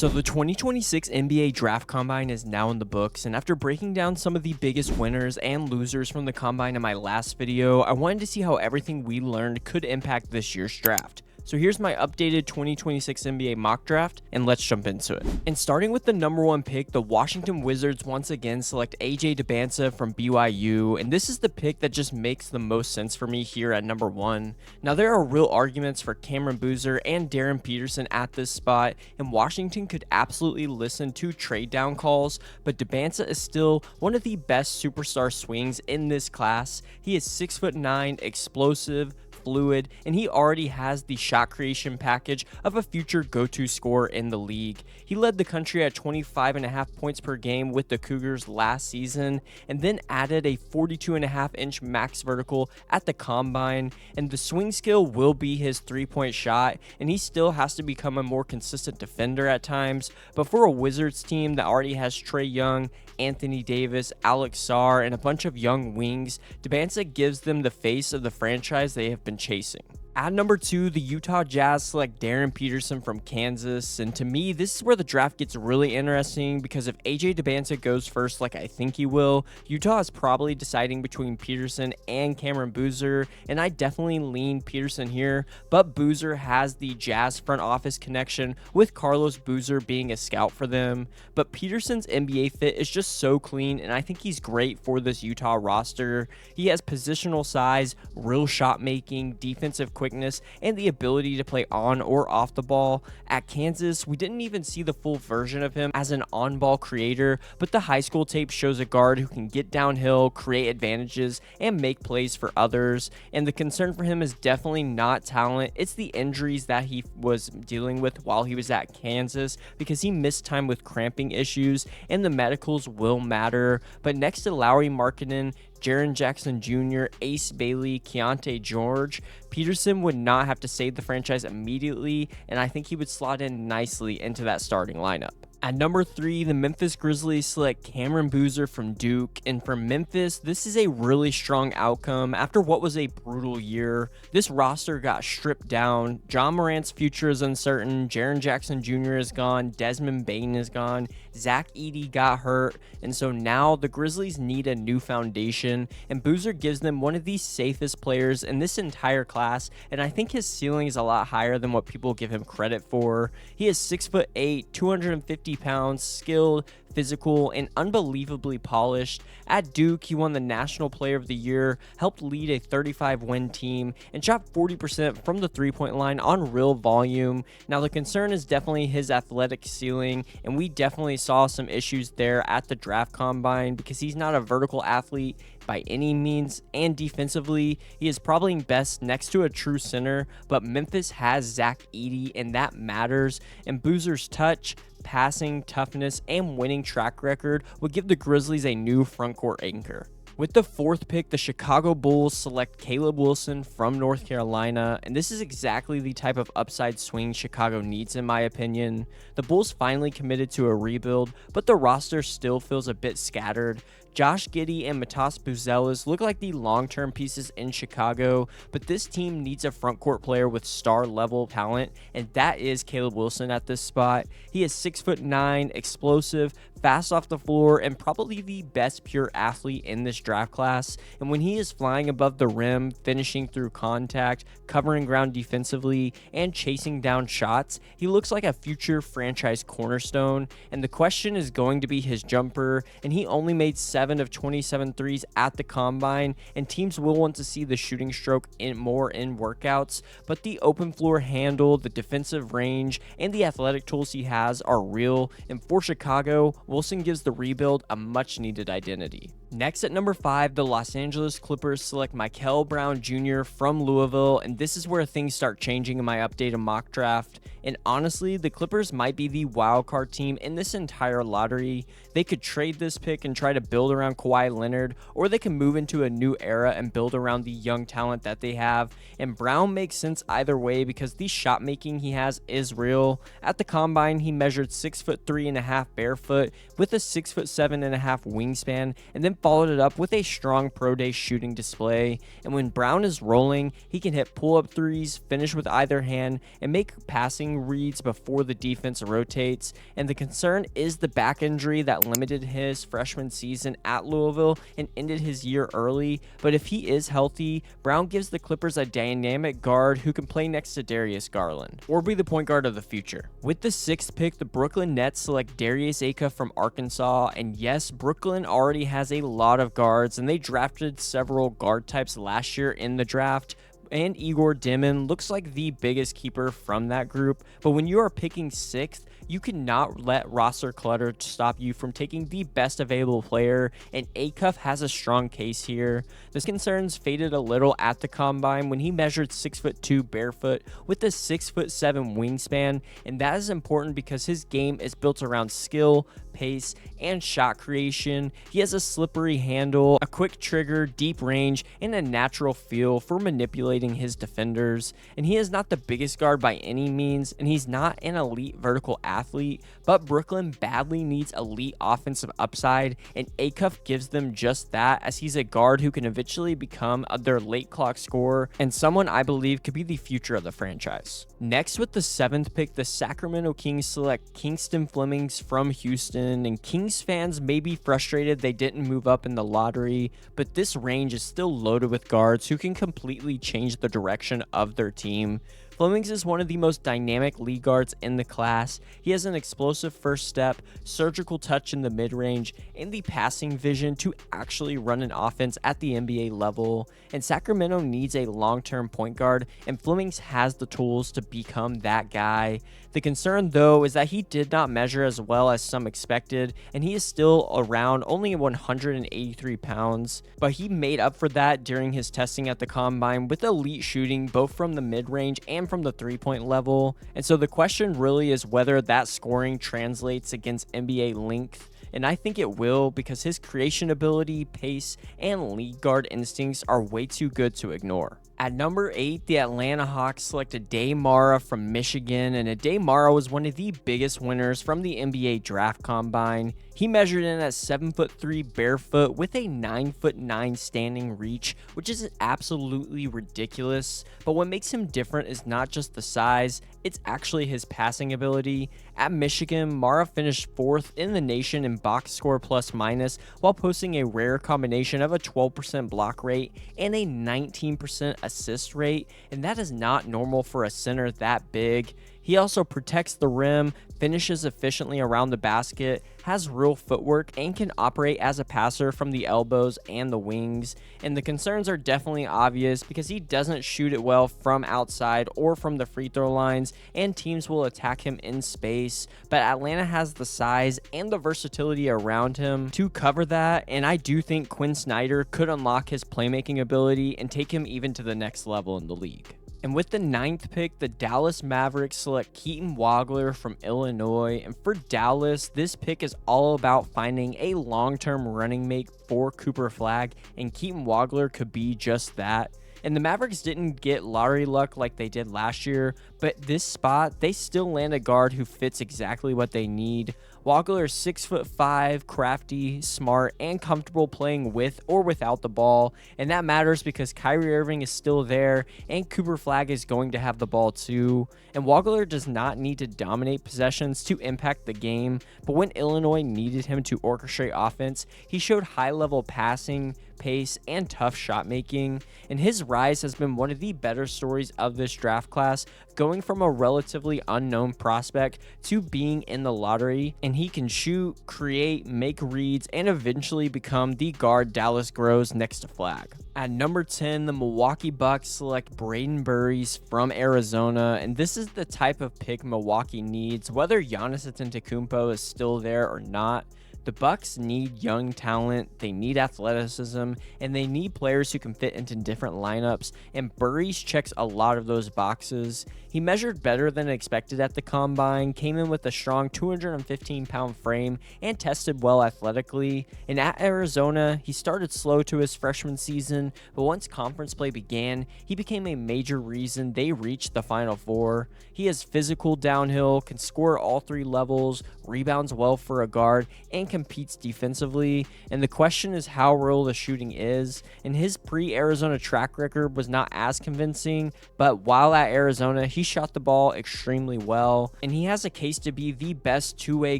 So the 2026 NBA Draft Combine is now in the books, and after breaking down some of the biggest winners and losers from the Combine in my last video, I wanted to see how everything we learned could impact this year's draft. So here's my updated 2026 NBA mock draft, and let's jump into it. And starting with the number 1 pick, the Washington Wizards once again select Dybantsa from BYU, and this is the pick that just makes the most sense for me here at number 1. Now there are real arguments for Cameron Boozer and Darryn Peterson at this spot, and Washington could absolutely listen to trade down calls, but Dybantsa is still one of the best superstar swings in this class. He is 6'9", explosive, fluid, and he already has the shot creation package of a future go-to scorer in the league. He led the country at 25.5 points per game with the Cougars last season, and then added a 42.5-inch max vertical at the Combine, and the swing skill will be his three-point shot, and he still has to become a more consistent defender at times, but for a Wizards team that already has Trae Young, Anthony Davis, Alex Sarr, and a bunch of young wings, Dybantsa gives them the face of the franchise they have been chasing. At number 2, the Utah Jazz select Darryn Peterson from Kansas, and to me, this is where the draft gets really interesting because if Dybantsa goes first like I think he will, Utah is probably deciding between Peterson and Cameron Boozer, and I definitely lean Peterson here, but Boozer has the Jazz front office connection with Carlos Boozer being a scout for them, but Peterson's NBA fit is just so clean, and I think he's great for this Utah roster. He has positional size, real shot making, defensive quickness, and the ability to play on or off the ball. At Kansas, we didn't even see the full version of him as an on-ball creator, but the high school tape shows a guard who can get downhill, create advantages, and make plays for others. And the concern for him is definitely not talent, it's the injuries that he was dealing with while he was at Kansas, because he missed time with cramping issues, and the medicals will matter. But next to Lauri Markkanen, Jaren Jackson Jr., Ace Bailey, Keontae George, Peterson would not have to save the franchise immediately, and I think he would slot in nicely into that starting lineup. At number 3, the Memphis Grizzlies select Cameron Boozer from Duke, and for Memphis, this is a really strong outcome after what was a brutal year. This roster got stripped down, John Morant's future is uncertain, Jaren Jackson Jr. is gone, Desmond Bane is gone, Zach Edey got hurt, and so now the Grizzlies need a new foundation, and Boozer gives them one of the safest players in this entire class, and I think his ceiling is a lot higher than what people give him credit for. He is 6'8", 250 pounds, skilled, physical, and unbelievably polished. At Duke, he won the National Player of the Year, helped lead a 35-win team, and shot 40% from the three-point line on real volume. Now, the concern is definitely his athletic ceiling, and we definitely saw some issues there at the draft combine because he's not a vertical athlete by any means, and defensively, he is probably best next to a true center, but Memphis has Zach Edey, and that matters, and Boozer's touch, passing, toughness, and winning track record would give the Grizzlies a new frontcourt anchor. With the 4th pick, the Chicago Bulls select Caleb Wilson from North Carolina, and this is exactly the type of upside swing Chicago needs in my opinion. The Bulls finally committed to a rebuild, but the roster still feels a bit scattered. Josh Giddey and Matas Buzelis look like the long-term pieces in Chicago, but this team needs a frontcourt player with star-level talent, and that is Caleb Wilson at this spot. He is 6'9", explosive, fast off the floor, and probably the best pure athlete in this draft class. And when he is flying above the rim, finishing through contact, covering ground defensively, and chasing down shots, he looks like a future franchise cornerstone. And the question is going to be his jumper, and he only made 7 of 27 threes at the Combine, and teams will want to see the shooting stroke more in workouts, but the open floor handle, the defensive range, and the athletic tools he has are real, and for Chicago, Wilson gives the rebuild a much needed identity. Next at number 5, the Los Angeles Clippers select Mikel Brown Jr. from Louisville, and this is where things start changing in my updated mock draft. And honestly, the Clippers might be the wildcard team in this entire lottery. They could trade this pick and try to build around Kawhi Leonard, or they can move into a new era and build around the young talent that they have. And Brown makes sense either way because the shot making he has is real. At the Combine, he measured 6'3.5" barefoot with a 6'7.5" wingspan, and then followed it up with a strong pro day shooting display, and when Brown is rolling, he can hit pull-up threes, finish with either hand, and make passing reads before the defense rotates. And the concern is the back injury that limited his freshman season at Louisville and ended his year early. But if he is healthy, Brown gives the Clippers a dynamic guard who can play next to Darius Garland or be the point guard of the future. With the 6th pick, the Brooklyn Nets select Darius Acuff from Arkansas, and yes, Brooklyn already has a lot of guards, and they drafted several guard types last year in the draft, and Igor Dimon looks like the biggest keeper from that group. But when you are picking 6th, you cannot let roster clutter stop you from taking the best available player, and Acuff has a strong case here. This concerns faded a little at the combine when he measured 6'2" barefoot with a 6'7" wingspan, and that is important because his game is built around skill, pace, and shot creation. He has a slippery handle, a quick trigger, deep range, and a natural feel for manipulating his defenders. And he is not the biggest guard by any means, and he's not an elite vertical athlete, but Brooklyn badly needs elite offensive upside, and Acuff gives them just that, as he's a guard who can eventually become their late clock scorer and someone I believe could be the future of the franchise. Next, with the 7th pick, the Sacramento Kings select Kingston Flemings from Houston, and Kings fans may be frustrated they didn't move up in the lottery, but this range is still loaded with guards who can completely change the direction of their team. Flemings is one of the most dynamic lead guards in the class. He has an explosive first step, surgical touch in the mid-range, and the passing vision to actually run an offense at the NBA level. And Sacramento needs a long-term point guard, and Flemings has the tools to become that guy. The concern, though, is that he did not measure as well as some expected, and he is still around only 183 pounds. But he made up for that during his testing at the combine with elite shooting both from the mid-range and from the three-point level. And so the question really is whether that scoring translates against NBA length. And I think it will, because his creation ability, pace, and lead guard instincts are way too good to ignore. At number 8, the Atlanta Hawks select Aday Mara from Michigan, and Aday Mara was one of the biggest winners from the NBA draft combine. He measured in at 7'3" barefoot with a 9'9" standing reach, which is absolutely ridiculous. But what makes him different is not just the size, it's actually his passing ability. At Michigan, Mara finished 4th in the nation in box score plus minus, while posting a rare combination of a 12% block rate and a 19% assist rate, and that is not normal for a center that big. He also protects the rim, finishes efficiently around the basket, has real footwork, and can operate as a passer from the elbows and the wings. And the concerns are definitely obvious because he doesn't shoot it well from outside or from the free throw lines, and teams will attack him in space. But Atlanta has the size and the versatility around him to cover that, and I do think Quinn Snyder could unlock his playmaking ability and take him even to the next level in the league. And with the 9th pick, the Dallas Mavericks select Keaton Wagler from Illinois. And for Dallas, this pick is all about finding a long-term running mate for Cooper Flagg, and Keaton Wagler could be just that. And the Mavericks didn't get lottery luck like they did last year, but this spot, they still land a guard who fits exactly what they need. Wagler is 6'5", crafty, smart, and comfortable playing with or without the ball, and that matters because Kyrie Irving is still there, and Cooper Flagg is going to have the ball too. And Wagler does not need to dominate possessions to impact the game, but when Illinois needed him to orchestrate offense, he showed high-level passing, pace, and tough shot making, and his rise has been one of the better stories of this draft class, going from a relatively unknown prospect to being in the lottery, and he can shoot, create, make reads, and eventually become the guard Dallas grows next to Flagg. At number 10, the Milwaukee Bucks select Braden Burries from Arizona, and this is the type of pick Milwaukee needs, whether Giannis Antetokounmpo is still there or not. The Bucks need young talent, they need athleticism, and they need players who can fit into different lineups, and Burries checks a lot of those boxes. He measured better than expected at the combine, came in with a strong 215-pound frame, and tested well athletically. And at Arizona, he started slow to his freshman season, but once conference play began, he became a major reason they reached the Final Four. He is physical downhill, can score all 3 levels, rebounds well for a guard, and competes defensively, and the question is how real the shooting is. And his pre-Arizona track record was not as convincing, but while at Arizona, he shot the ball extremely well, and he has a case to be the best two-way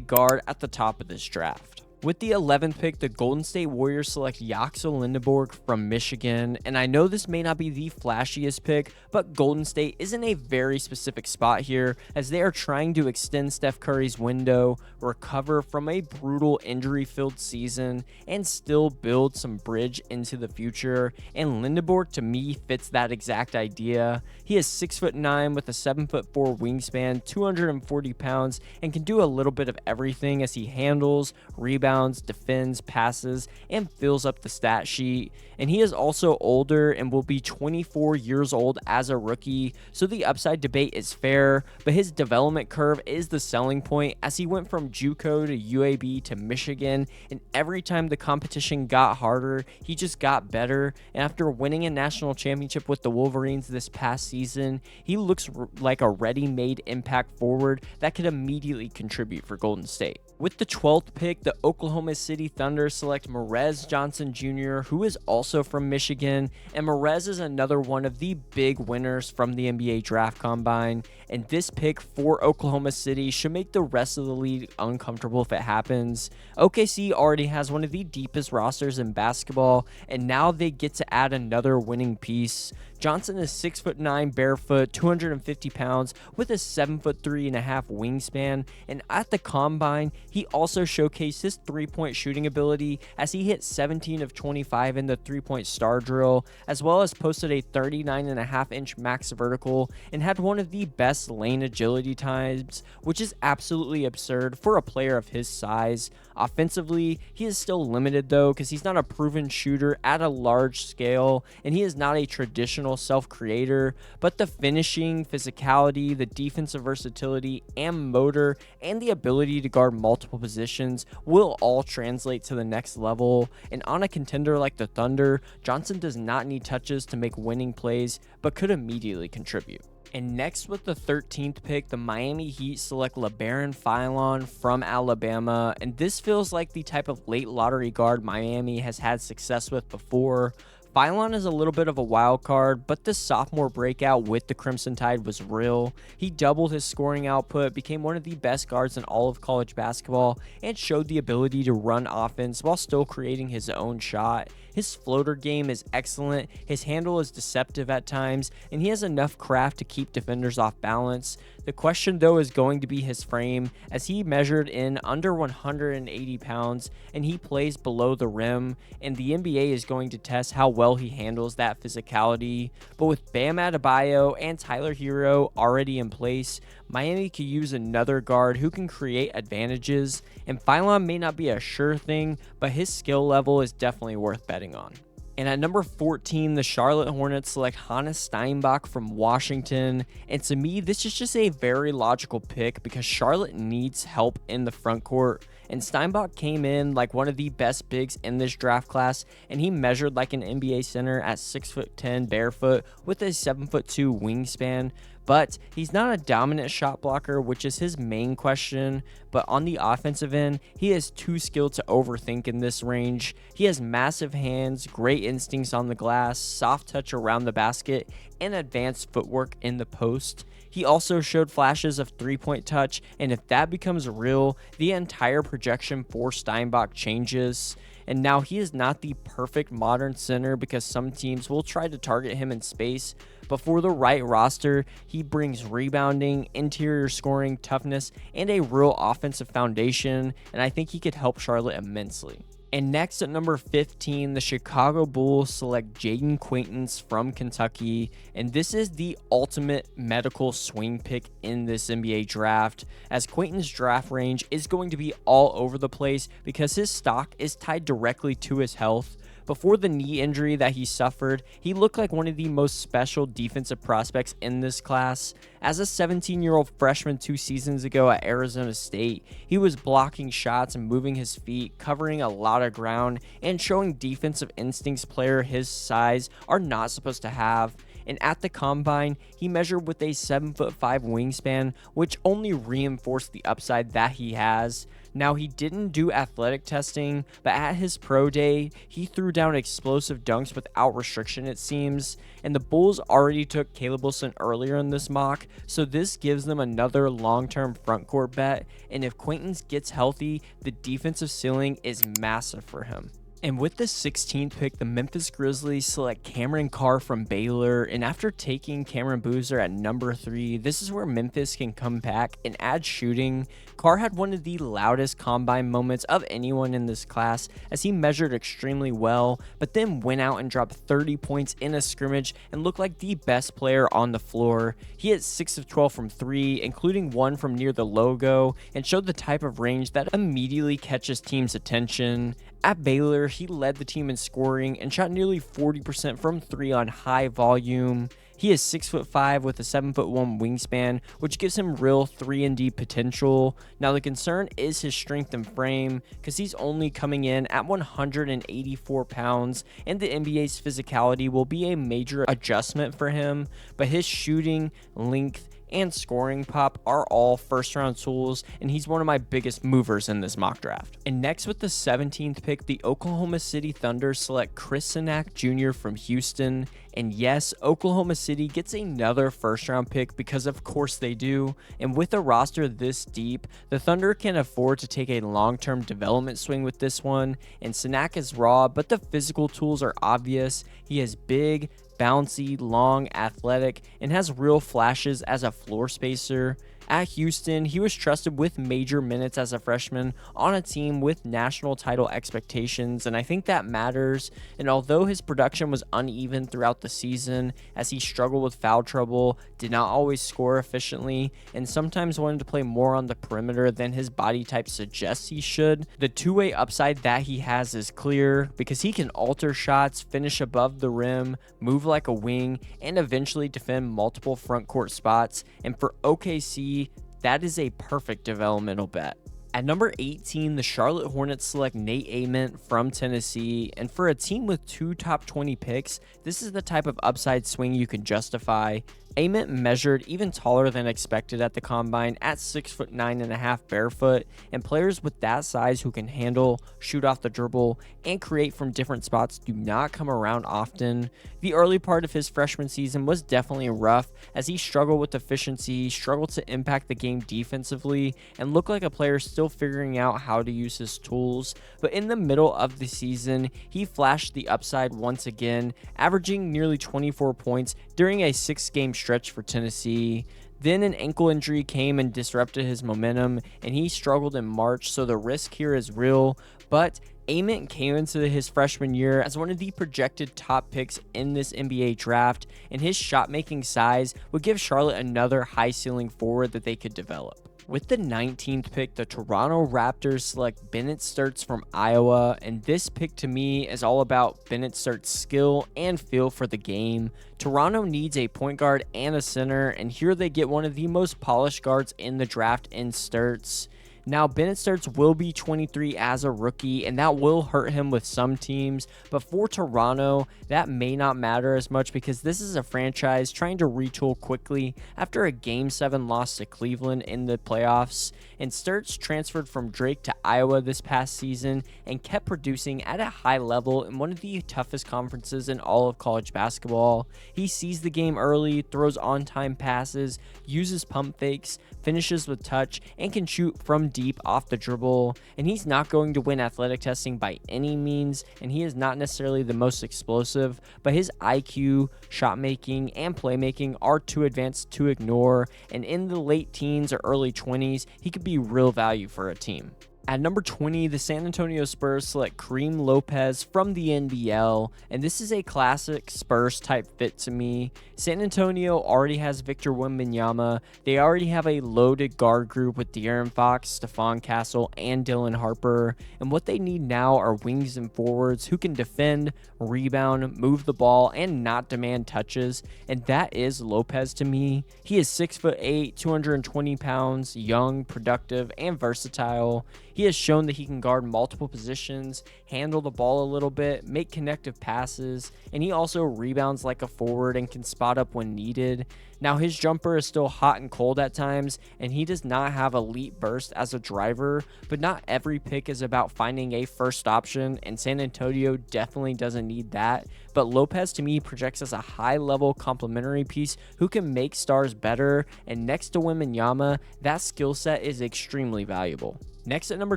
guard at the top of this draft. With the 11th pick, the Golden State Warriors select Yaxel Lendeborg from Michigan, and I know this may not be the flashiest pick, but Golden State is in a very specific spot here as they are trying to extend Steph Curry's window, recover from a brutal injury-filled season, and still build some bridge into the future, and Lendeborg to me fits that exact idea. He is 6'9" with a 7'4" wingspan, 240 pounds, and can do a little bit of everything as he handles, rebounds, defends, passes, and fills up the stat sheet. And he is also older and will be 24 years old as a rookie, so the upside debate is fair, but his development curve is the selling point as he went from JUCO to UAB to Michigan, and every time the competition got harder, he just got better. And after winning a national championship with the Wolverines this past season, he looks like a ready-made impact forward that could immediately contribute for Golden State. With the 12th pick, the Oklahoma City Thunder select Merez Johnson Jr., who is also from Michigan, and Merez is another one of the big winners from the NBA Draft Combine, and this pick for Oklahoma City should make the rest of the league uncomfortable if it happens. OKC already has one of the deepest rosters in basketball, and now they get to add another winning piece. Johnson is 6'9", barefoot, 250 pounds, with a 7'3.5" wingspan, and at the Combine, he also showcased his three-point shooting ability as he hit 17 of 25 in the three-point star drill, as well as posted a 39.5-inch max vertical and had one of the best lane agility times, which is absolutely absurd for a player of his size. Offensively, he is still limited though because he's not a proven shooter at a large scale, and he is not a traditional self-creator, but the finishing, physicality, the defensive versatility, and motor, and the ability to guard multiple positions will all translate to the next level. And on a contender like the Thunder, Johnson does not need touches to make winning plays, but could immediately contribute. And next, with the 13th pick, the Miami Heat select LeBaron Philon from Alabama, and this feels like the type of late lottery guard Miami has had success with before. Philon is a little bit of a wild card, but the sophomore breakout with the Crimson Tide was real. He doubled his scoring output, became one of the best guards in all of college basketball, and showed the ability to run offense while still creating his own shot. His floater game is excellent, his handle is deceptive at times, and he has enough craft to keep defenders off balance. The question though is going to be his frame, as he measured in under 180 pounds and he plays below the rim, and the NBA is going to test how well he handles that physicality. But with Bam Adebayo and Tyler Hero already in place, Miami could use another guard who can create advantages, and Philon may not be a sure thing, but his skill level is definitely worth betting on. And at number 14, the Charlotte Hornets select Hannes Steinbach from Washington. And to me, this is just a very logical pick because Charlotte needs help in the front court. And Steinbach came in like one of the best bigs in this draft class, and he measured like an NBA center at 6'10" barefoot with a 7'2" wingspan. But he's not a dominant shot blocker, which is his main question. But on the offensive end, he is too skilled to overthink in this range. He has massive hands, great instincts on the glass, soft touch around the basket, and advanced footwork in the post. He also showed flashes of three-point touch, and if that becomes real, the entire projection for Steinbach changes. And now he is not the perfect modern center because some teams will try to target him in space, but for the right roster, he brings rebounding, interior scoring, toughness, and a real offensive foundation, and I think he could help Charlotte immensely. And next at number 15, the Chicago Bulls select Jaden Quaintance from Kentucky, and this is the ultimate medical swing pick in this NBA draft, as Quaintance's draft range is going to be all over the place because his stock is tied directly to his health. Before the knee injury that he suffered, he looked like one of the most special defensive prospects in this class. As a 17-year-old freshman 2 seasons ago at Arizona State, he was blocking shots and moving his feet, covering a lot of ground, and showing defensive instincts players his size are not supposed to have. And at the Combine, he measured with a 7'5" wingspan, which only reinforced the upside that he has. Now, he didn't do athletic testing, but at his pro day, he threw down explosive dunks without restriction, it seems, and the Bulls already took Caleb Wilson earlier in this mock, so this gives them another long-term frontcourt bet, and if Quaintance gets healthy, the defensive ceiling is massive for him. And with the 16th pick, the Memphis Grizzlies select Cameron Carr from Baylor, and after taking Cameron Boozer at number 3, this is where Memphis can come back and add shooting. Carr had one of the loudest combine moments of anyone in this class as he measured extremely well, but then went out and dropped 30 points in a scrimmage and looked like the best player on the floor. He hit 6 of 12 from 3, including 1 from near the logo, and showed the type of range that immediately catches teams' attention. At Baylor, he led the team in scoring and shot nearly 40% from 3 on high volume. He is 6'5" with a 7'1" wingspan, which gives him real 3-and-D potential. Now, the concern is his strength and frame, because he's only coming in at 184 pounds, and the NBA's physicality will be a major adjustment for him, but his shooting, length, and scoring pop are all first-round tools, and he's one of my biggest movers in this mock draft. And next, with the 17th pick, the Oklahoma City Thunder select Chris Sanac Jr. from Houston. And yes, Oklahoma City gets another first-round pick because of course they do. And with a roster this deep, the Thunder can afford to take a long-term development swing with this one. And Sanac is raw, but the physical tools are obvious. He is big, bouncy, long, athletic, and has real flashes as a floor spacer. At Houston, he was trusted with major minutes as a freshman on a team with national title expectations, and I think that matters. And although his production was uneven throughout the season, as he struggled with foul trouble, did not always score efficiently, and sometimes wanted to play more on the perimeter than his body type suggests he should, the two-way upside that he has is clear, because he can alter shots, finish above the rim, move like a wing, and eventually defend multiple front court spots. And for OKC, that is a perfect developmental bet. At number 18, the Charlotte Hornets select Nate Ament from Tennessee, and for a team with 2 top 20 picks, this is the type of upside swing you can justify. Ament measured even taller than expected at the combine at 6'9.5" barefoot, and players with that size who can handle, shoot off the dribble, and create from different spots do not come around often. The early part of his freshman season was definitely rough as he struggled with efficiency, struggled to impact the game defensively, and looked like a player still figuring out how to use his tools. But in the middle of the season, he flashed the upside once again, averaging nearly 24 points during a 6-game stretch for Tennessee. Then an ankle injury came and disrupted his momentum, and he struggled in March, so the risk here is real. But Ament came into his freshman year as one of the projected top picks in this NBA draft, and his shot-making size would give Charlotte another high-ceiling forward that they could develop. With the 19th pick, the Toronto Raptors select Bennett Sturts from Iowa, and this pick to me is all about Bennett Sturts' skill and feel for the game. Toronto needs a point guard and a center, and here they get one of the most polished guards in the draft in Sturts. Now, Bennett Sturts will be 23 as a rookie, and that will hurt him with some teams, but for Toronto, that may not matter as much because this is a franchise trying to retool quickly after a Game 7 loss to Cleveland in the playoffs, and Sturts transferred from Drake to Iowa this past season and kept producing at a high level in one of the toughest conferences in all of college basketball. He sees the game early, throws on-time passes, uses pump fakes, finishes with touch, and can shoot from deep off the dribble. And he's not going to win athletic testing by any means, and he is not necessarily the most explosive, but his IQ, shot making, and playmaking are too advanced to ignore, and in the late teens or early 20s, he could be real value for a team. At number 20, the San Antonio Spurs select Kareem Lopez from the NBL, and this is a classic Spurs type fit to me. San Antonio already has Victor Wembanyama. They already have a loaded guard group with De'Aaron Fox, Stephon Castle, and Dylan Harper, and what they need now are wings and forwards who can defend, rebound, move the ball, and not demand touches, and that is Lopez to me. He is 6'8", 220 pounds, young, productive, and versatile. He has shown that he can guard multiple positions, handle the ball a little bit, make connective passes, and he also rebounds like a forward and can spot up when needed. Now, his jumper is still hot and cold at times, and he does not have elite burst as a driver, but not every pick is about finding a first option, and San Antonio definitely doesn't need that. But Lopez to me projects as a high-level complementary piece who can make stars better, and next to Wembanyama, that skill set is extremely valuable. Next at number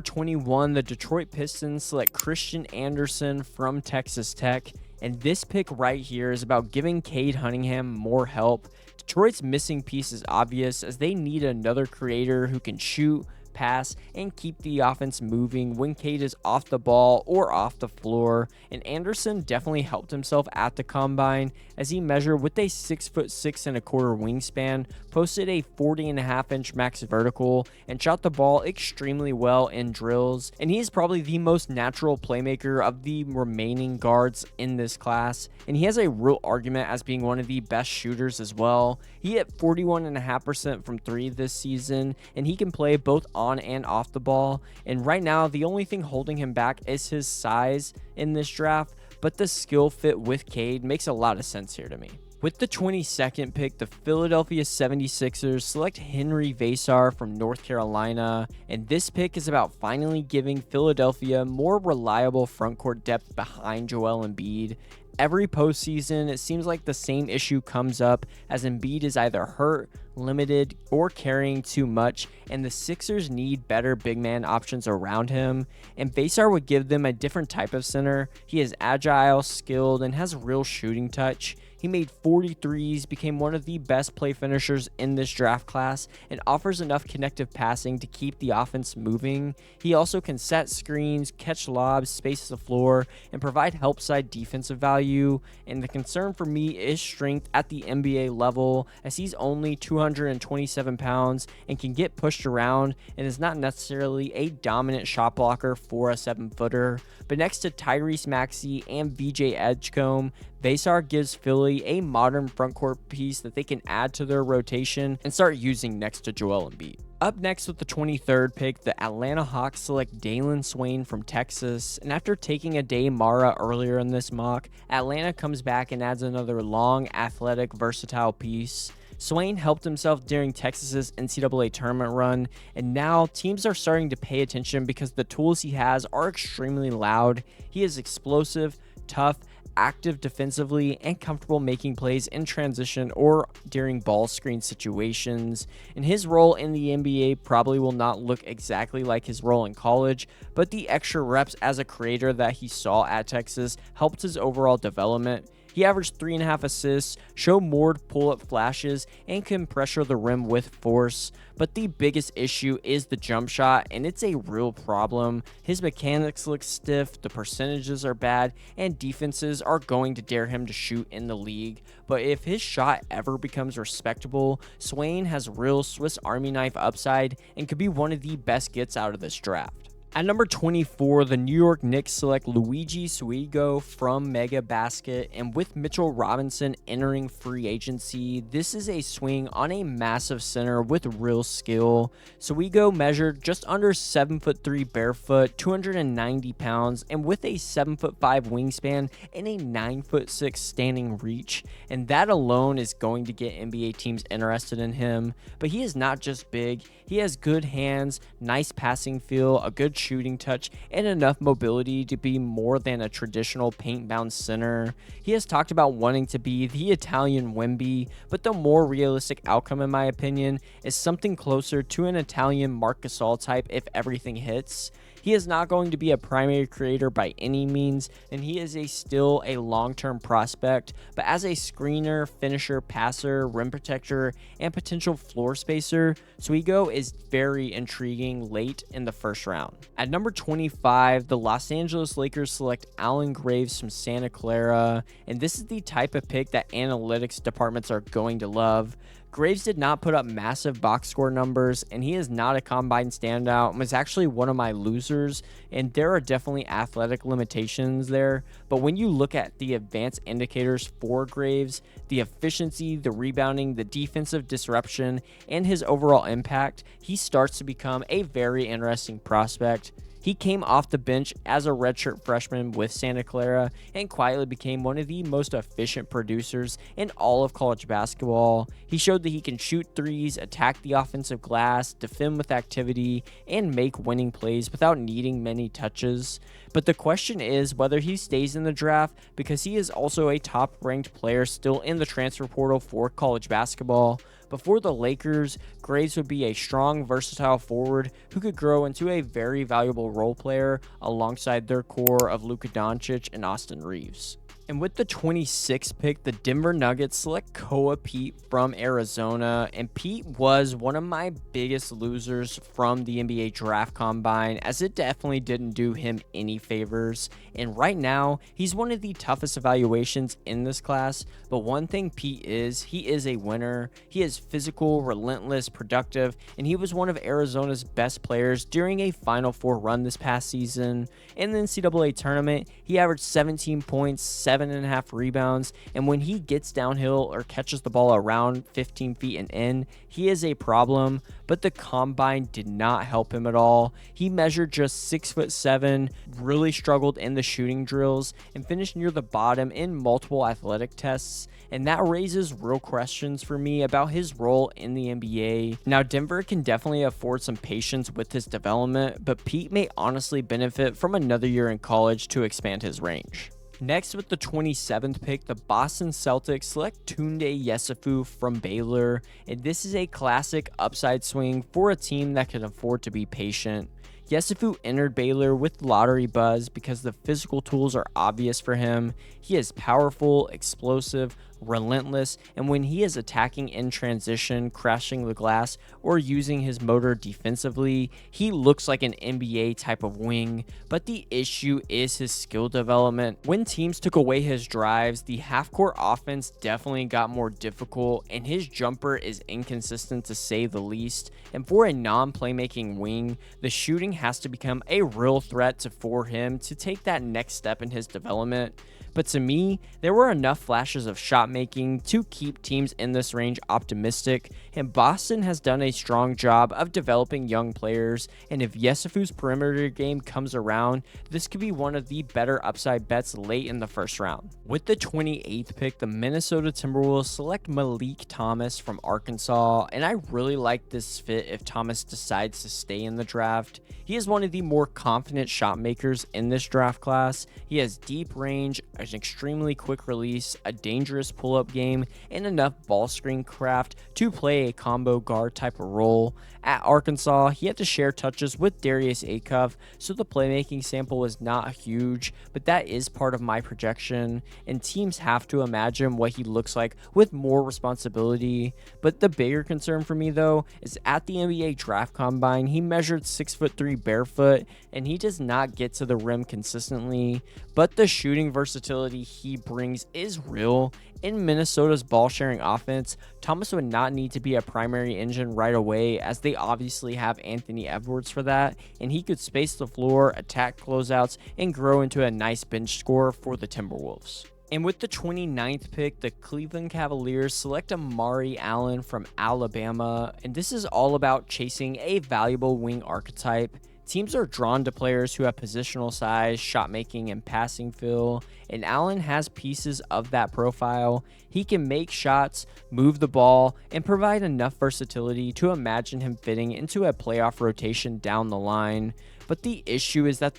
21, the Detroit Pistons select Christian Anderson from Texas Tech, and this pick right here is about giving Cade Cunningham more help. Detroit's missing piece is obvious, as they need another creator who can shoot, pass, and keep the offense moving when Cade is off the ball or off the floor, and Anderson definitely helped himself at the combine as he measured with a 6'6" wingspan, posted a 40.5-inch max vertical, and shot the ball extremely well in drills, and he is probably the most natural playmaker of the remaining guards in this class, and he has a real argument as being one of the best shooters as well. He hit 41.5% from 3 this season, and he can play both on and off the ball, and right now the only thing holding him back is his size in this draft, but the skill fit with Cade makes a lot of sense here to me. With the 22nd pick, the Philadelphia 76ers select Henry Vassar from North Carolina, and this pick is about finally giving Philadelphia more reliable frontcourt depth behind Joel Embiid. Every postseason, it seems like the same issue comes up as Embiid is either hurt, limited, or carrying too much, and the Sixers need better big man options around him, and Vassar would give them a different type of center. He is agile, skilled, and has real shooting touch. He made 43s, became one of the best play finishers in this draft class, and offers enough connective passing to keep the offense moving. He also can set screens, catch lobs, space the floor, and provide help side defensive value. And the concern for me is strength at the NBA level, as he's only 227 pounds and can get pushed around and is not necessarily a dominant shot blocker for a 7-footer. But next to Tyrese Maxey and VJ Edgecombe, Vassar gives Philly a modern frontcourt piece that they can add to their rotation and start using next to Joel Embiid. Up next with the 23rd pick, the Atlanta Hawks select Dalen Swain from Texas, and after taking Aday Mara earlier in this mock, Atlanta comes back and adds another long, athletic, versatile piece. Swain helped himself during Texas's NCAA tournament run, and now teams are starting to pay attention because the tools he has are extremely loud. He is explosive, tough, active defensively, and comfortable making plays in transition or during ball screen situations. And his role in the NBA probably will not look exactly like his role in college, but the extra reps as a creator that he saw at Texas helped his overall development. He averaged 3.5 assists, showed more pull-up flashes, and can pressure the rim with force. But the biggest issue is the jump shot, and it's a real problem. His mechanics look stiff, the percentages are bad, and defenses are going to dare him to shoot in the league. But if his shot ever becomes respectable, Swain has real Swiss Army knife upside and could be one of the best gets out of this draft. At number 24, the New York Knicks select Luigi Suigo from Mega Basket, and with Mitchell Robinson entering free agency, this is a swing on a massive center with real skill. Suigo measured just under 7'3" barefoot, 290 pounds, and with a 7'5" wingspan and a 9'6" standing reach, and that alone is going to get NBA teams interested in him. But he is not just big, he has good hands, nice passing feel, a good shooting touch, and enough mobility to be more than a traditional paint-bound center. He has talked about wanting to be the Italian Wemby, but the more realistic outcome, in my opinion, is something closer to an Italian Marc Gasol type if everything hits. He is not going to be a primary creator by any means, and he is still a long-term prospect, but as a screener, finisher, passer, rim protector, and potential floor spacer, Suigo is very intriguing late in the first round. At number 25, the Los Angeles Lakers select Allen Graves from Santa Clara, and this is the type of pick that analytics departments are going to love. Graves did not put up massive box score numbers, and he is not a combine standout and was actually one of my losers, and there are definitely athletic limitations there, but when you look at the advanced indicators for Graves, the efficiency, the rebounding, the defensive disruption, and his overall impact, he starts to become a very interesting prospect. He came off the bench as a redshirt freshman with Santa Clara and quietly became one of the most efficient producers in all of college basketball. He showed that he can shoot threes, attack the offensive glass, defend with activity, and make winning plays without needing many touches. But the question is whether he stays in the draft, because he is also a top-ranked player still in the transfer portal for college basketball. Before the Lakers, Graves would be a strong, versatile forward who could grow into a very valuable role player alongside their core of Luka Doncic and Austin Reeves. And with the 26th pick, the Denver Nuggets select Koa Pete from Arizona. And Pete was one of my biggest losers from the NBA Draft Combine, as it definitely didn't do him any favors. And right now, he's one of the toughest evaluations in this class. But one thing Pete is, he is a winner. He is physical, relentless, productive, and he was one of Arizona's best players during a Final Four run this past season. In the NCAA tournament, he averaged 17 points, 7.5 rebounds, and when he gets downhill or catches the ball around 15 feet and in, he is a problem. But the combine did not help him at all. He measured just 6'7", really struggled in the shooting drills, and finished near the bottom in multiple athletic tests. And that raises real questions for me about his role in the NBA. Now, Denver can definitely afford some patience with his development, but Pete may honestly benefit from another year in college to expand his range. Next, with the 27th pick, the Boston Celtics select Tunde Yesufu from Baylor, and this is a classic upside swing for a team that can afford to be patient. Yesufu entered Baylor with lottery buzz because the physical tools are obvious for him. He is powerful, explosive, relentless, and when he is attacking in transition, crashing the glass, or using his motor defensively, he looks like an NBA type of wing. But the issue is his skill development. When teams took away his drives, the half-court offense definitely got more difficult, and his jumper is inconsistent to say the least. And for a non-playmaking wing, the shooting has to become a real threat for him to take that next step in his development. But to me, there were enough flashes of shot making to keep teams in this range optimistic, and Boston has done a strong job of developing young players, and if Yesufu's perimeter game comes around, this could be one of the better upside bets late in the first round. With the 28th pick, the Minnesota Timberwolves select Malik Thomas from Arkansas, and I really like this fit if Thomas decides to stay in the draft. He is one of the more confident shot makers in this draft class. He has deep range, an extremely quick release, a dangerous pull-up game, and enough ball screen craft to play a combo guard type of role. At Arkansas, he had to share touches with Darius Acuff, so the playmaking sample was not huge, but that is part of my projection, and teams have to imagine what he looks like with more responsibility. But the bigger concern for me, though, is at the NBA Draft Combine, he measured 6'3" barefoot, and he does not get to the rim consistently, but the shooting versatility he brings is real. In Minnesota's ball-sharing offense, Thomas would not need to be a primary engine right away, as they obviously have Anthony Edwards for that, and he could space the floor, attack closeouts, and grow into a nice bench scorer for the Timberwolves. And with the 29th pick, the Cleveland Cavaliers select Amari Allen from Alabama, and this is all about chasing a valuable wing archetype. Teams are drawn to players who have positional size, shot making, and passing feel, and Allen has pieces of that profile. He can make shots, move the ball, and provide enough versatility to imagine him fitting into a playoff rotation down the line. But the issue is that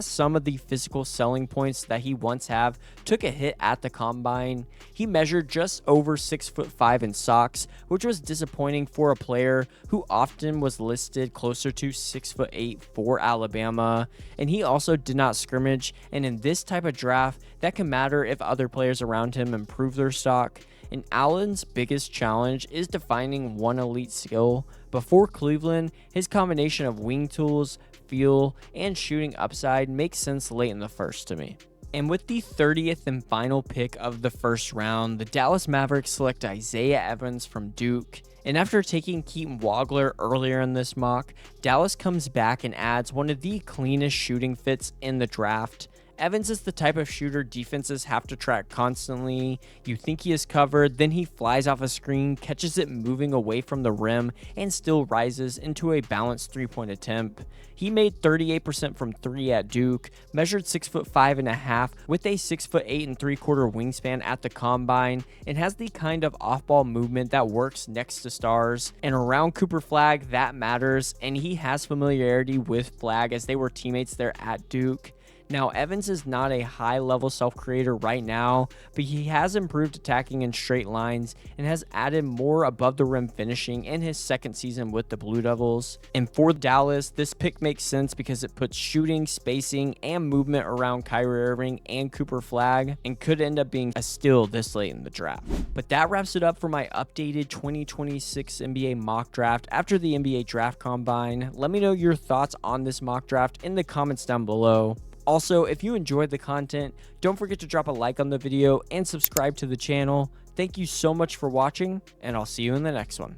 some of the physical selling points that he once had took a hit at the combine. He measured just over 6'5" in socks, which was disappointing for a player who often was listed closer to 6'8" for Alabama. And he also did not scrimmage, and in this type of draft, that can matter if other players around him improve their stock. And Allen's biggest challenge is defining one elite skill. Before Cleveland, his combination of wing tools, feel, and shooting upside makes sense late in the first to me. And with the 30th and final pick of the first round, the Dallas Mavericks select Isaiah Evans from Duke. And after taking Keaton Wagler earlier in this mock, Dallas comes back and adds one of the cleanest shooting fits in the draft. Evans is the type of shooter defenses have to track constantly. You think he is covered, then he flies off a screen, catches it moving away from the rim, and still rises into a balanced three-point attempt. He made 38% from 3 at Duke, measured 6'5.5" with a 6'8 3/4" wingspan at the combine, and has the kind of off-ball movement that works next to stars. And around Cooper Flagg, that matters, and he has familiarity with Flagg as they were teammates there at Duke. Now, Evans is not a high-level self-creator right now, but he has improved attacking in straight lines and has added more above-the-rim finishing in his second season with the Blue Devils. And for Dallas, this pick makes sense because it puts shooting, spacing, and movement around Kyrie Irving and Cooper Flagg, and could end up being a steal this late in the draft. But that wraps it up for my updated 2026 NBA mock draft after the NBA Draft Combine. Let me know your thoughts on this mock draft in the comments down below. Also, if you enjoyed the content, don't forget to drop a like on the video and subscribe to the channel. Thank you so much for watching, and I'll see you in the next one.